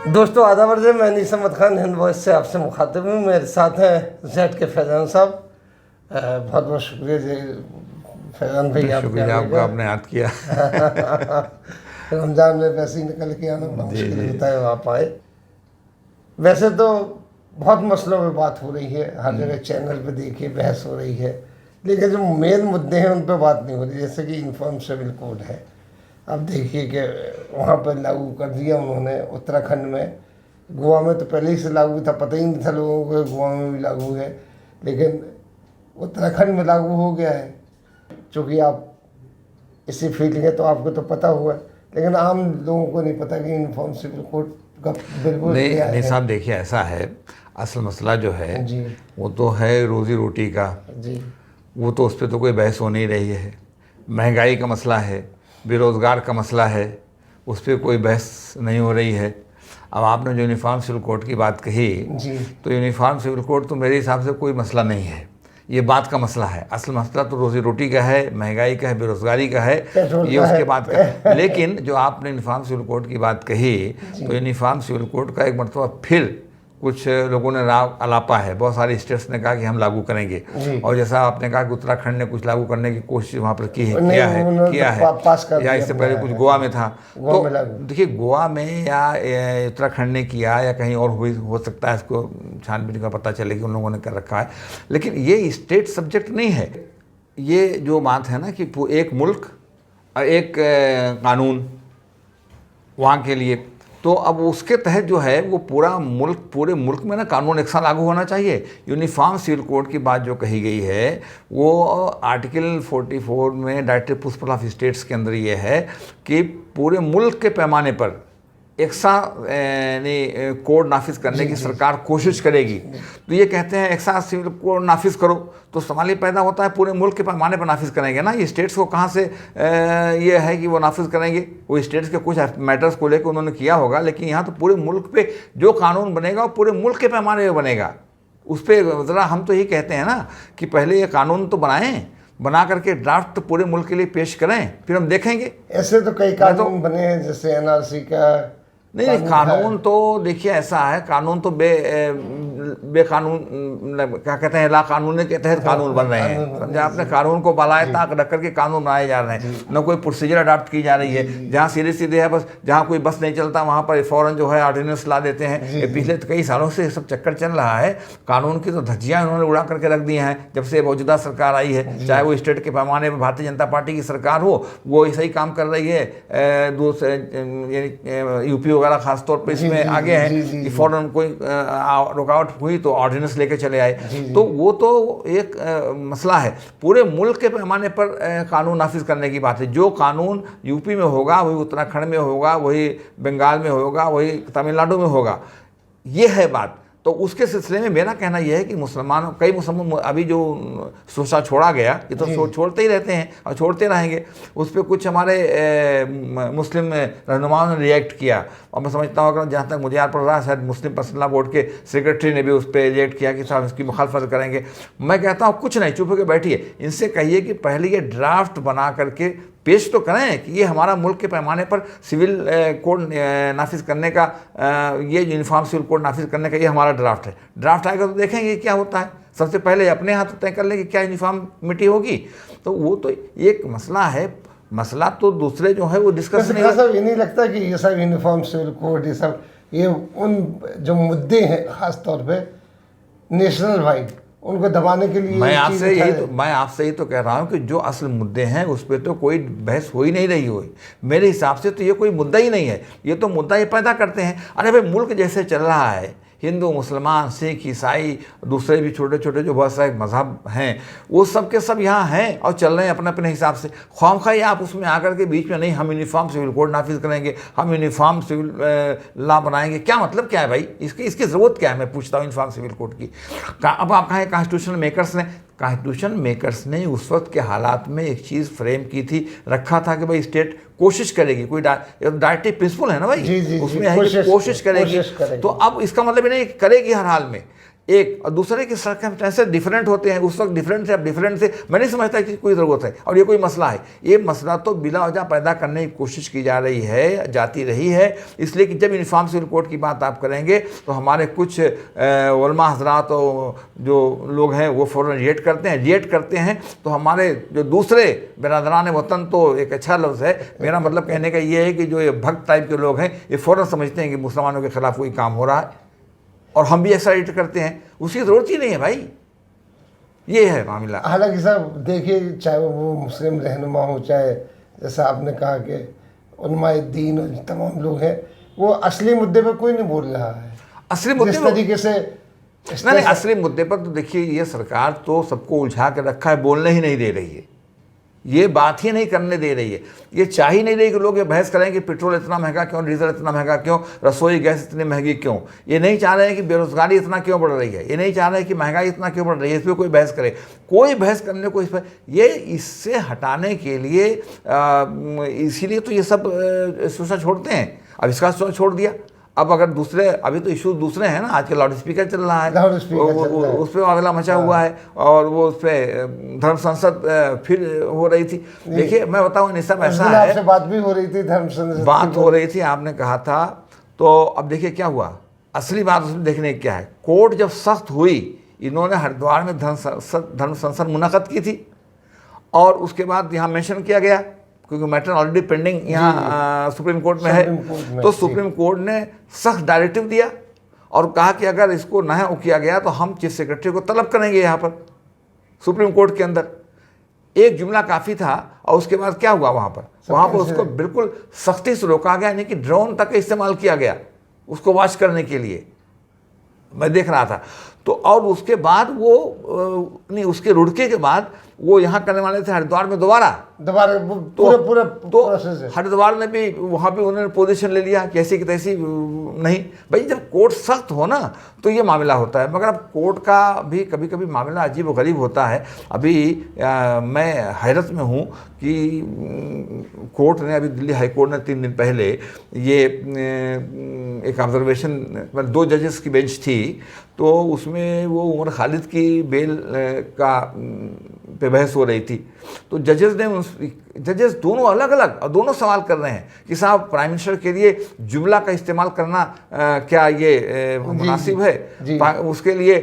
दोस्तों आदाब अर्ज़ है, मैं नीसम अहमद खान हिंद वॉइस से आपसे मुखातिब हूँ। मेरे साथ हैं जेड के फैज़ान साहब। बहुत बहुत शुक्रिया जी फैज़ान भाई, शुक्रिया आपका, आपने याद किया। रमज़ान में वैसे ही निकल के आना बड़ा मुश्किल होता है, आप आए। वैसे तो बहुत मसलों में बात हो रही है, हर जगह चैनल पे देखिए बहस हो रही है, लेकिन जो मेन मुद्दे हैं उन पर बात नहीं हो रही। जैसे कि यूनिफॉर्म सिविल कोड है, अब देखिए कि वहाँ पर लागू कर दिया उन्होंने उत्तराखंड में। गोवा में तो पहले ही से लागू था, पता ही नहीं था लोगों को गोवा में भी लागू है, लेकिन उत्तराखंड में लागू हो गया है। चूँकि आप इसी फील्ड के तो आपको तो पता हुआ, लेकिन आम लोगों को नहीं पता कि यूनिफॉर्म सिविल कोड का बिल्कुल नहीं साहब, देखिए ऐसा है, असल मसला जो है जी वो तो है रोज़ी रोटी का जी, वो तो उस पर तो कोई बहस हो नहीं रही है। महंगाई का मसला है, बेरोज़गार का मसला है, उस पर कोई बहस नहीं हो रही है। अब आपने जो यूनिफॉर्म सिविल कोड की बात कही, जी तो यूनिफॉर्म सिविल कोड तो मेरे हिसाब से कोई मसला नहीं है, ये बात का मसला है। असल मसला तो रोज़ी रोटी का है, महंगाई का है, बेरोज़गारी का है, ये उसके बाद का। लेकिन जो आपने यूनिफॉर्म सिविल कोड की बात कही, तो यूनिफॉर्म सिविल कोड का एक मरतबा फिर कुछ लोगों ने राव अलापा है, बहुत सारे स्टेट्स ने कहा कि हम लागू करेंगे। और जैसा आपने कहा कि उत्तराखंड ने कुछ लागू करने की कोशिश वहाँ पर की है, किया है या इससे पहले कुछ गोवा में था। तो देखिए गोवा में या उत्तराखंड ने किया या कहीं और हो सकता है, इसको छानबीन का पता चले कि उन लोगों ने कर रखा है, लेकिन ये स्टेट सब्जेक्ट नहीं है। ये जो बात है ना कि एक मुल्क और एक कानून वहाँ के लिए, तो अब उसके तहत जो है वो पूरे मुल्क में ना कानून एक साथ लागू होना चाहिए। यूनिफॉर्म सिविल कोड की बात जो कही गई है वो आर्टिकल 44 में डायरेक्टिव प्रिंसिपल ऑफ स्टेट्स के अंदर ये है कि पूरे मुल्क के पैमाने पर एक साथ कोड नाफिज करने की सरकार कोशिश करेगी। तो ये कहते हैं एक साथ सिविल कोड नाफिज करो, तो सवाल ये पैदा होता है पूरे मुल्क के पैमाने पर नाफिज करेंगे ना, ये स्टेट्स को कहाँ से ये है कि वो नाफिज करेंगे। वो स्टेट्स के कुछ मैटर्स को लेकर उन्होंने किया होगा, लेकिन यहाँ तो पूरे मुल्क पे जो कानून बनेगा वो पूरे मुल्क के पैमाने पर बनेगा। उस पर ज़रा हम तो यही कहते हैं ना कि पहले ये कानून तो बना करके ड्राफ्ट पूरे मुल्क के लिए पेश करें, फिर हम देखेंगे। ऐसे तो कई कानून बने हैं, जैसे एनआरसी का नहीं, कानून तो देखिए ऐसा है, कानून तो बेकानून क्या कहते हैं, ला कानून के तहत कानून बन रहे हैं, समझे आपने। कानून को बालाए ताक रख करके कानून बनाए जा रहे हैं, न कोई प्रोसीजर अडॉप्ट की जा रही है। जहाँ सीधे सीधे है, बस जहाँ कोई बस नहीं चलता वहाँ पर फ़ौरन जो है ऑर्डिनेंस ला देते हैं। पिछले कई सालों से सब चक्कर चल रहा है, कानून की तो धज्जियाँ उन्होंने उड़ा करके रख दी हैं जब से मौजूदा सरकार आई है। चाहे वो स्टेट के पैमाने पर भारतीय जनता पार्टी की सरकार हो, वो ऐसा ही काम कर रही है। दूसरे यूपी वगैरह खासतौर पर इसमें आगे हैं कि फौरन कोई रुकावट हुई तो ऑर्डिनेंस लेके चले आए। तो वो तो एक मसला है, पूरे मुल्क के पैमाने पर कानून नाफिज करने की बात है। जो कानून यूपी में होगा वही उत्तराखंड में होगा, वही बंगाल में होगा, वही तमिलनाडु में होगा, ये है बात। तो उसके सिलसिले में मेरा कहना यह है कि कई मुसलमान अभी जो सोचा छोड़ा गया, ये तो छोड़ते ही रहते हैं और छोड़ते रहेंगे। उस पर कुछ हमारे मुस्लिम रहनुमाओं ने रिएक्ट किया, और मैं समझता हूँ कि जहाँ तक मुझे याद पड़ रहा है शायद मुस्लिम पर्सनल बोर्ड के सेक्रेटरी ने भी उस पर रिएक्ट किया कि साहब इसकी मुखालफत करेंगे। मैं कहता हूँ कुछ नहीं, चुप होकर बैठिए, इनसे कहिए कि पहले ये ड्राफ्ट बना करके पेश तो करें कि ये हमारा मुल्क के पैमाने पर सिविल कोड नाफिज करने का, ये यूनिफॉर्म सिविल कोड नाफिज करने का ये हमारा ड्राफ्ट है। ड्राफ्ट आएगा तो देखेंगे क्या होता है। सबसे पहले अपने हाथ तय कर लें कि क्या यूनिफॉर्मिटी होगी। तो वो तो एक मसला है, मसला तो दूसरे जो है वो डिस्कस नहीं। सब ये नहीं लगता कि ये सब यूनिफॉर्म सिविल कोड ये उन जो मुद्दे हैं खास तौर पे नेशनल वाइड, उनको दबाने के लिए मैं आपसे यही तो कह रहा हूँ कि जो असल मुद्दे हैं उस पर तो कोई बहस हो ही नहीं रही हो। मेरे हिसाब से तो ये कोई मुद्दा ही नहीं है, ये तो मुद्दा ये पैदा करते हैं। अरे भाई मुल्क जैसे चल रहा है, हिंदू मुसलमान सिख ईसाई दूसरे भी छोटे छोटे जो बहुत सारे मज़हब हैं, वो सब के सब यहाँ हैं और चल रहे हैं अपने अपने हिसाब से। ख्वामखाई आप उसमें आकर के बीच में नहीं, हम यूनिफॉर्म सिविल कोड नाफिज करेंगे, हम यूनिफॉर्म सिविल लॉ बनाएंगे, क्या मतलब क्या है भाई, इसकी ज़रूरत क्या है, मैं पूछता हूँ यूनिफॉर्म सिविल कोड की। अब आप कहें कॉन्स्टिट्यूशन मेकर्स ने उस वक्त के हालात में एक चीज़ फ्रेम की थी, रखा था कि भाई स्टेट कोशिश करेगी, कोई डायरेक्टिव प्रिंसिपल है ना भाई, उसमें है कि कोशिश करेगी। तो अब इसका मतलब ये नहीं करेगी हर हाल में, एक, और दूसरे के सर्कमस्टेंसेस डिफरेंट होते हैं, उस वक्त डिफरेंट से, अब डिफरेंट से मैं नहीं समझता कि कोई ज़रूरत है और ये कोई मसला है। ये मसला तो बिला वजह पैदा करने की कोशिश की जा रही है, जाती रही है, इसलिए कि जब यूनिफॉर्म सिविल कोड की बात आप करेंगे तो हमारे कुछ उलमा हजरात जो लोग हैं वो फ़ौरन रिएक्ट करते हैं तो हमारे जो दूसरे बिरादरान वतन, तो एक अच्छा लफ्ज़ है, मेरा मतलब कहने का ये है कि जो ये भक्त टाइप के लोग हैं ये फ़ौरन समझते हैं कि मुसलमानों के ख़िलाफ़ कोई काम हो रहा है और हम भी ऐसा रिएक्ट करते हैं। उसकी ज़रूरत ही नहीं है भाई, ये है मामला। हालांकि साहब देखिए, चाहे वो मुस्लिम रहनुमा हो, चाहे जैसा आपने कहा कि उलमाए दीन और तमाम लोग हैं, वो असली मुद्दे पर कोई नहीं बोल रहा है। असली मुद्दे जिस तरीके से नहीं, असली मुद्दे पर तो देखिए ये सरकार तो सबको उलझा के रखा है, बोलने ही नहीं दे रही है, ये बात ही नहीं करने दे रही है। ये चाह ही नहीं रही कि लोग ये बहस करें कि पेट्रोल इतना महंगा क्यों, डीजल इतना महंगा क्यों, रसोई गैस इतनी महंगी क्यों। ये नहीं चाह रहे हैं कि बेरोजगारी इतना क्यों बढ़ रही है, ये नहीं चाह रहे हैं कि महंगाई इतना क्यों बढ़ रही है, इस पर कोई बहस करे, कोई बहस करने को इस पर, ये इससे हटाने के लिए इसीलिए तो ये सब सोचा छोड़ते हैं। अब इसका सोचा छोड़ दिया, अब अगर दूसरे, अभी तो इशू दूसरे हैं ना, आज के लाउड स्पीकर चल रहा है, उस पर मामला मचा हुआ है और वो उस पर धर्म संसद फिर हो रही थी। देखिए मैं बताऊँ नहीं सब ऐसा है, आपसे बात भी हो रही थी, धर्म संसद बात हो रही थी, आपने कहा था, तो अब देखिए क्या हुआ, असली बात उसमें देखने की क्या है। कोर्ट जब सख्त हुई, इन्होंने हरिद्वार में धर्म संसद मुनक़द की थी और उसके बाद यहाँ मेंशन किया गया, क्योंकि मैटर ऑलरेडी पेंडिंग यहाँ सुप्रीम कोर्ट में है, तो सुप्रीम कोर्ट ने सख्त डायरेक्टिव दिया और कहा कि अगर इसको न किया गया तो हम चीफ सेक्रेटरी को तलब करेंगे यहाँ पर सुप्रीम कोर्ट के अंदर। एक जुमला काफ़ी था और उसके बाद क्या हुआ वहाँ पर उसको बिल्कुल सख्ती से रोका गया, यानी कि ड्रोन तक इस्तेमाल किया गया उसको वॉच करने के लिए, मैं देख रहा था। तो और उसके बाद वो नहीं, उसके रुड़के के बाद वो यहाँ करने वाले थे हरिद्वार में दोबारा तो हरिद्वार ने भी वहाँ भी उन्होंने पोजीशन ले लिया कैसी की तैसी। नहीं भाई, जब कोर्ट सख्त हो ना तो ये मामला होता है, मगर अब कोर्ट का भी कभी कभी मामला अजीब व गरीब होता है। अभी मैं हैरत में हूँ कि कोर्ट ने, अभी दिल्ली हाई कोर्ट ने 3 दिन पहले ये एक ऑब्जर्वेशन, 2 जजेस की बेंच थी, तो उसमें वो उमर खालिद की बेल का पे बहस हो रही थी। तो जजेस दोनों अलग अलग और दोनों सवाल कर रहे हैं कि साहब प्राइम मिनिस्टर के लिए जुमला का इस्तेमाल करना क्या ये मुनासिब है, उसके लिए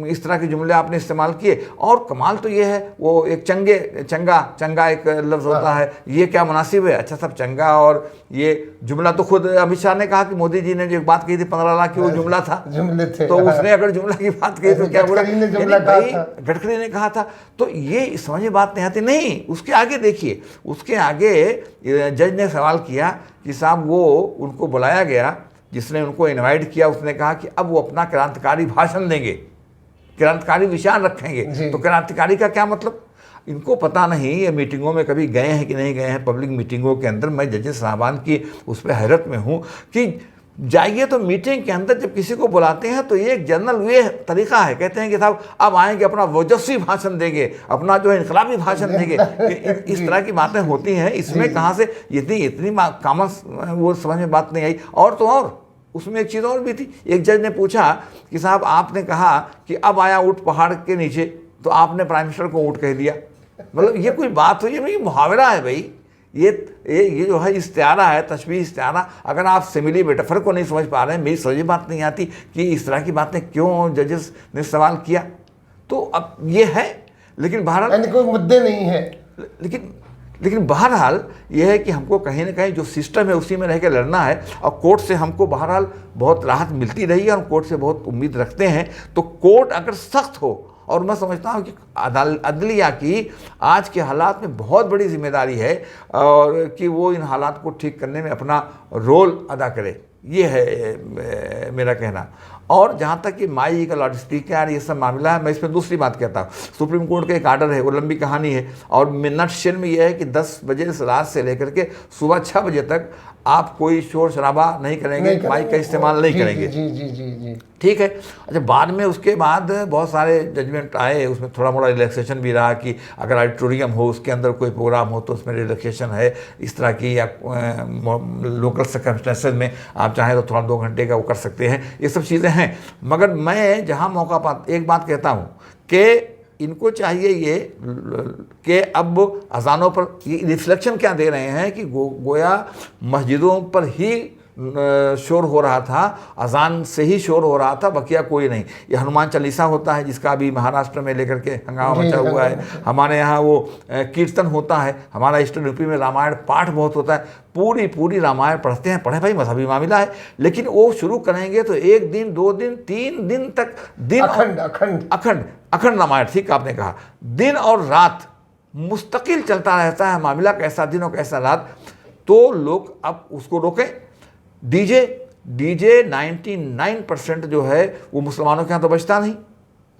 इस तरह के जुमले आपने इस्तेमाल किए। और कमाल तो ये है, वो एक चंगा एक लफ्ज़ होता है, ये क्या मुनासिब है। अच्छा सब चंगा और ये जुमला तो खुद अमित शाह ने कहा कि मोदी जी ने जो बात कही थी 15 लाख की, वो जुमला था, जुमले थे। तो उसने अगर जुमला की बात कही तो क्या बुरा, गडकरी ने कहा था। तो ये समझ में बात नहीं आती। नहीं, उसके आगे देखिए, उसके आगे जज ने सवाल किया कि साहब वो उनको बुलाया गया, जिसने उनको इनवाइट किया, उसने कहा कि अब वो अपना क्रांतिकारी भाषण देंगे, क्रांतिकारी विचार रखेंगे। तो क्रांतिकारी का क्या मतलब, इनको पता नहीं। ये मीटिंगों में कभी गए हैं कि नहीं गए हैं, पब्लिक मीटिंगों के अंदर। मैं जजेस साहबान की उस पर हैरत में हूँ कि जाइए तो मीटिंग के अंदर जब किसी को बुलाते हैं तो ये एक जनरल वे तरीका है, कहते हैं कि साहब अब आएंगे, अपना वजस्वी भाषण देंगे, अपना जो है इनकलाबी भाषण देंगे। इस तरह की बातें होती हैं। इसमें कहाँ से इतनी कॉमन वो समझ में बात नहीं आई। और तो और उसमें एक चीज़ और भी थी। एक जज ने पूछा कि साहब आपने कहा कि अब आया ऊँट पहाड़ के नीचे, तो आपने प्राइम मिनिस्टर को ऊँट कह दिया। मतलब ये कोई बात हुई है भाई, मुहावरा है भाई, ये जो है इस्तिआरा है, तशबीह इस्तिआरा। अगर आप सिमिली मेटाफर को नहीं समझ पा रहे हैं, मेरी समझ बात नहीं आती कि इस तरह की बातें क्यों जजेस ने सवाल किया। तो अब ये है, लेकिन बहरहाल कोई मुद्दे नहीं है। लेकिन बहरहाल ये है कि हमको कहीं ना कहीं जो सिस्टम है उसी में रह के लड़ना है। और कोर्ट से हमको बहरहाल बहुत राहत मिलती रही है, हम कोर्ट से बहुत उम्मीद रखते हैं। तो कोर्ट अगर सख्त हो, और मैं समझता हूँ कि अदलिया की आज के हालात में बहुत बड़ी जिम्मेदारी है और कि वो इन हालात को ठीक करने में अपना रोल अदा करे, ये है मेरा कहना। और जहाँ तक कि माई का लाउड स्पीकर ये सब मामला है, मैं इसमें दूसरी बात कहता हूँ। सुप्रीम कोर्ट का एक आर्डर है, वो लंबी कहानी है, और मिनट शेल में यह है कि 10 बजे से रात से लेकर के सुबह 6 बजे तक आप कोई शोर शराबा नहीं करेंगे, माइक का इस्तेमाल नहीं करेंगे। जी ठीक है। अच्छा, बाद में उसके बाद बहुत सारे जजमेंट आए, उसमें थोड़ा मोड़ा रिलैक्सेशन भी रहा कि अगर ऑडिटोरियम हो, उसके अंदर कोई प्रोग्राम हो तो उसमें रिलैक्सेशन है इस तरह की, या लोकल सर्कमस्टेंसेस में आप चाहें तो थोड़ा 2 घंटे का वो कर सकते हैं। ये सब चीज़ें हैं। मगर मैं जहाँ मौका पा एक बात कहता हूँ कि इनको चाहिए ये कि अब अजानों पर ये रिफ्लेक्शन क्या दे रहे हैं कि गोया मस्जिदों पर ही शोर हो रहा था, अजान से ही शोर हो रहा था, बकिया कोई नहीं। ये हनुमान चालीसा होता है जिसका अभी महाराष्ट्र में लेकर के हंगामा मचा हुआ है। हमारे यहाँ वो कीर्तन होता है, हमारा ईस्टर्न यूपी में रामायण पाठ बहुत होता है, पूरी रामायण पढ़ते हैं। पढ़े भाई, मजहबी मामला है, लेकिन वो शुरू करेंगे तो 1 दिन 2 दिन 3 दिन तक दिन अखंड रामायण, ठीक आपने कहा, दिन और रात मुस्तकिल चलता रहता है मामला, कैसा दिन और कैसा रात। तो लोग अब उसको रोकें। डीजे 99% जो है वो मुसलमानों के यहाँ तो बजता नहीं,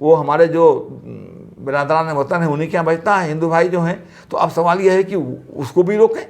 वो हमारे जो बिरादरान वतन है उन्हीं के यहाँ बजता है, हिंदू भाई जो हैं। तो अब सवाल यह है कि उसको भी रोकें।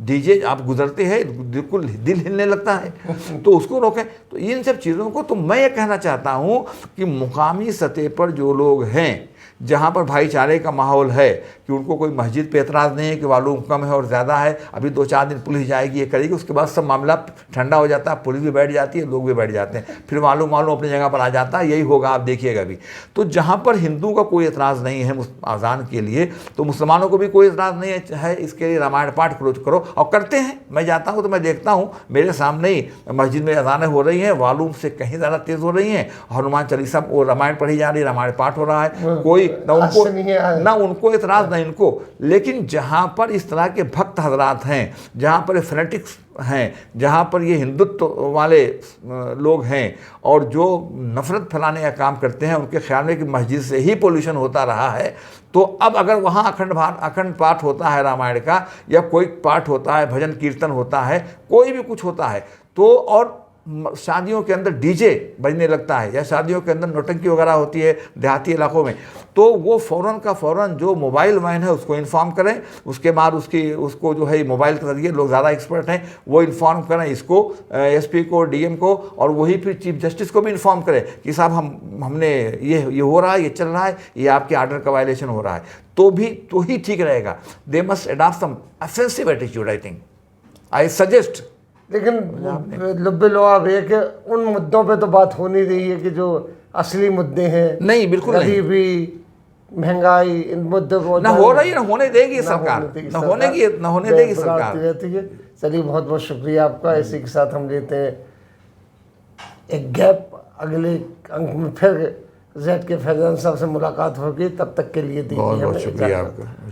डीजे आप गुजरते हैं बिल्कुल दिल हिलने लगता है, तो उसको रोकें। तो इन सब चीज़ों को तो मैं ये कहना चाहता हूँ कि मुकामी सतह पर जो लोग हैं, जहाँ पर भाईचारे का माहौल है, कि उनको कोई मस्जिद पे एतराज़ नहीं है कि वालूम कम है और ज़्यादा है, अभी 2-4 दिन पुलिस जाएगी, ये करेगी, उसके बाद सब मामला ठंडा हो जाता है, पुलिस भी बैठ जाती है, लोग भी बैठ जाते हैं, फिर मालूम अपनी जगह पर आ जाता है। यही होगा, आप देखिएगा भी। तो जहाँ पर हिंदू का कोई एतराज़ नहीं है अजान के लिए, तो मुसलमानों को भी कोई एतराज़ नहीं है इसके लिए रामायण पाठ करो, और करते हैं। मैं जाता हूँ तो मैं देखता हूँ मेरे सामने ही मस्जिद में अजानें हो रही हैं, वालूम से कहीं ज़्यादा तेज़ हो रही हैं, हनुमान चालीसा वो रामायण पढ़ी जा रही है, रामायण पाठ हो रहा है, कोई ना उनको इतराज़ ना इनको। लेकिन जहाँ पर इस तरह के भक्त हजरात हैं, जहाँ पर फेनेटिक्स हैं, जहाँ पर ये हिंदुत्व वाले लोग हैं और जो नफ़रत फैलाने का काम करते हैं, उनके ख्याल में कि मस्जिद से ही पोल्यूशन होता रहा है, तो अब अगर वहाँ अखंड पाठ होता है रामायण का, या कोई पाठ होता है, भजन कीर्तन होता है, कोई भी कुछ होता है, तो और शादियों के अंदर डीजे बजने लगता है, या शादियों के अंदर नौटंकी वगैरह होती है देहाती इलाकों में, तो वो फ़ौरन का फ़ौरन जो मोबाइल मैन है उसको इन्फॉर्म करें। उसके बाद उसको जो है मोबाइल के ज़रिए, लोग ज़्यादा एक्सपर्ट हैं, वो इन्फॉर्म करें इसको एसपी को, डीएम को, और वही फिर चीफ जस्टिस को भी इन्फॉर्म करें कि साहब हमने ये हो रहा है, ये चल रहा है, ये आपके आर्डर का वायलेशन हो रहा है, तो ही ठीक रहेगा। They must adopt some offensive attitude, I think, I suggest. लेकिन लुब्बे लोआब है कि उन मुद्दों पे तो बात हो नहीं रही है कि जो असली मुद्दे हैं। नहीं, बिल्कुल नहीं। गरीबी, महंगाई, इन मुद्दों को ना हो रही है, ना होने देगी सरकार, ना होने देगी सरकार रहती है। चलिए, बहुत बहुत शुक्रिया आपका। इसी के साथ हम लेते हैं एक गैप, अगले अंक में फिर जेड के फैजान साहब से मुलाकात होगी। तब तक के लिए दीजिए बहुत शुक्रिया आपका।